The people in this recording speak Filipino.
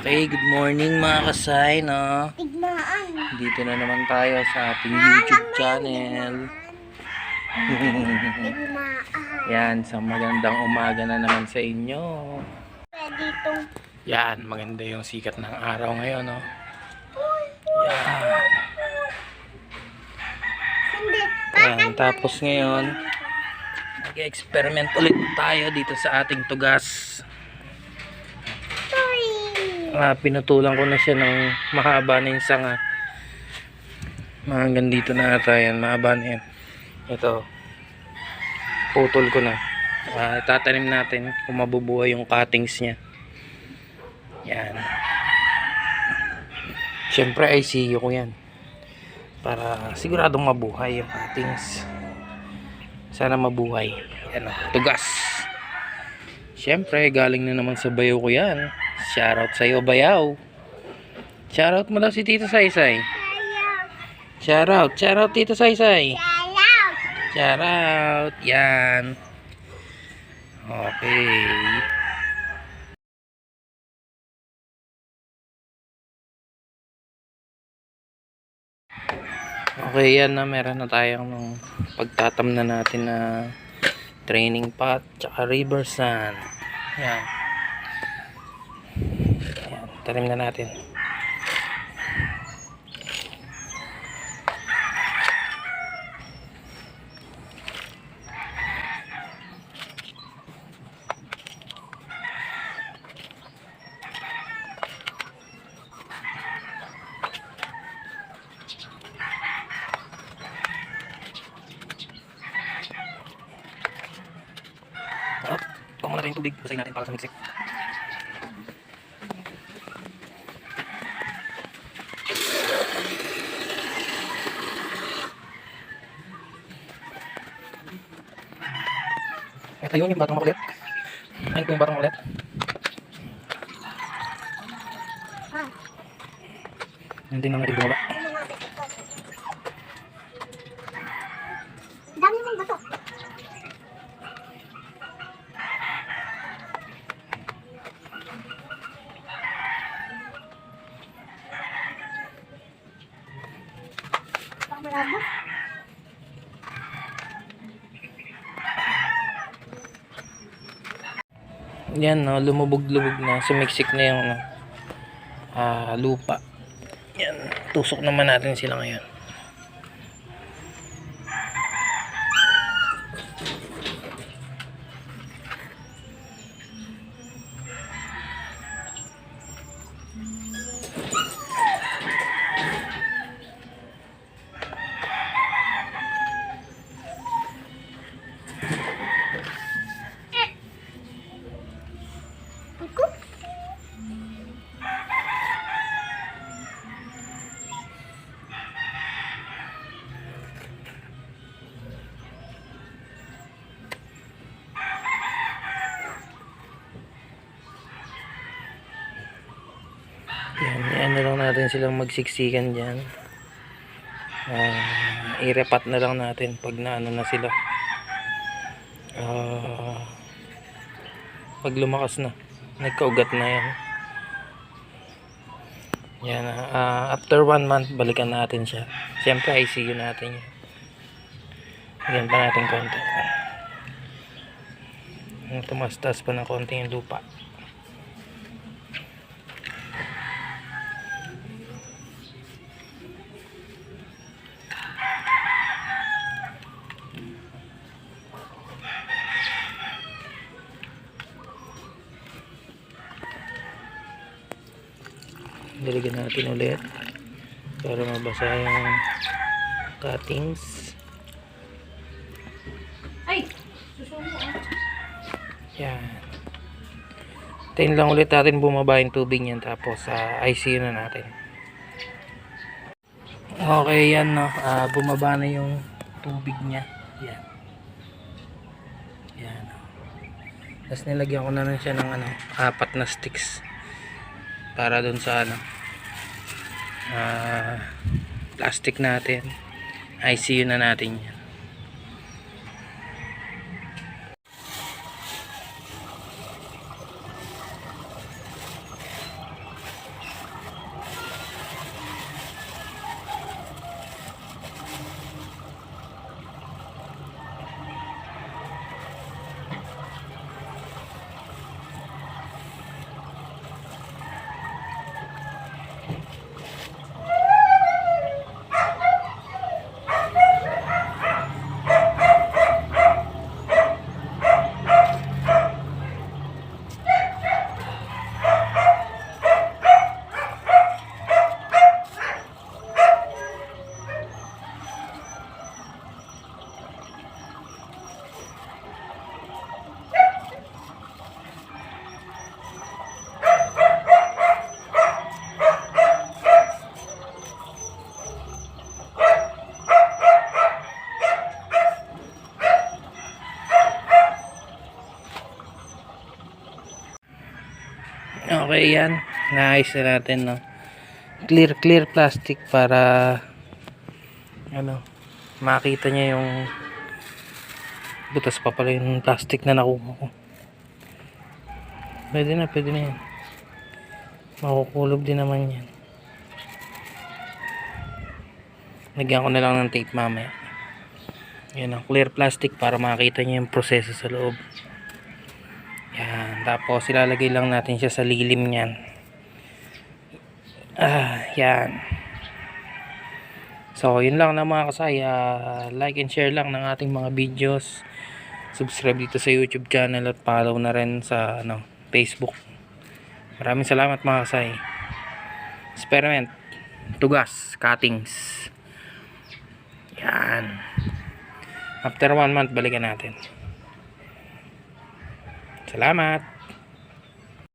Okay, good morning mga kasay, no? Tigmaan. Dito na naman tayo sa ating YouTube channel. Tigmaan. Yan, sa magandang umaga na naman sa inyo. Pwede itong... Yan, maganda yung sikat ng araw ngayon, no? Yan. Hindi. Yan, tapos ngayon, mag-experiment ulit tayo dito sa ating tugas. Pinutulan ko na siya ng mahaba na yung sanga. Hanggang dito na ata yan, mahaba na yan. Ito, putol ko na. Tatanim natin kung mabubuhay yung cuttings niya. Yan. Siyempre ICU ko yan, para siguradong mabuhay yung cuttings. Sana mabuhay. Yan o, tugas. Siyempre galing na naman sa bayaw ko yan. Shoutout sa'yo, bayaw. Shoutout mo daw si Tito Saysay. Shoutout Tito Saysay. Shoutout. Yan. Okay. Okay, yan na. Meron na tayong pagtatam na natin na training pot tsaka river sand. Yan. Yan, tanim na natin. Kuha mo natin yung tubig, basahin natin para sa miksik. Ito yun yung batang makulit. Ayun po yung batang makulit. Hindi na natin bumaba. Dami mong bato. Malabo. Yan, no, lumubog-lubog na. Sumiksik na yung lupa. Yan, tusok naman natin sila ngayon. Yan na lang natin silang magsiksikan dyan. I-repat na lang natin pag naano na sila. Pag lumakas na, nagkaugat na yan. Yan, after 1 month balikan natin siya. Siyempre ICU natin yan. Yan pa natin konti. Tumastas pa ng konti yung lupa. Diligan natin ulit para mabasa yung cuttings. Ay! Susumo ah. Yan. Tayin lang ulit natin bumaba yung tubig niyan, tapos ICU na natin. Okay, yan, no. Bumaba na yung tubig niya. Yan. Yan. Tapos nilagyan ko na lang siya ng 4 na sticks para dun sa plastic natin. ICU na natin yan. Okay, yan. Naayos na natin, no? Clear plastic para makita niya yung butas pa pala yung plastic na nakuha ko. Pwede na yan. Makukulob din naman yan. Lagyan ko na lang ng tape mamaya. Yan ang clear plastic para makita niya yung proseso sa loob. Yan. Tapos ilalagay lang natin siya sa lilim niyan. Yan. So, yun lang na mga kasay. Like and share lang ng ating mga videos. Subscribe dito sa YouTube channel at follow na rin sa Facebook. Maraming salamat mga kasay. Experiment. Tugas. Cuttings. Yan. After 1 month, balikan natin. Salamat.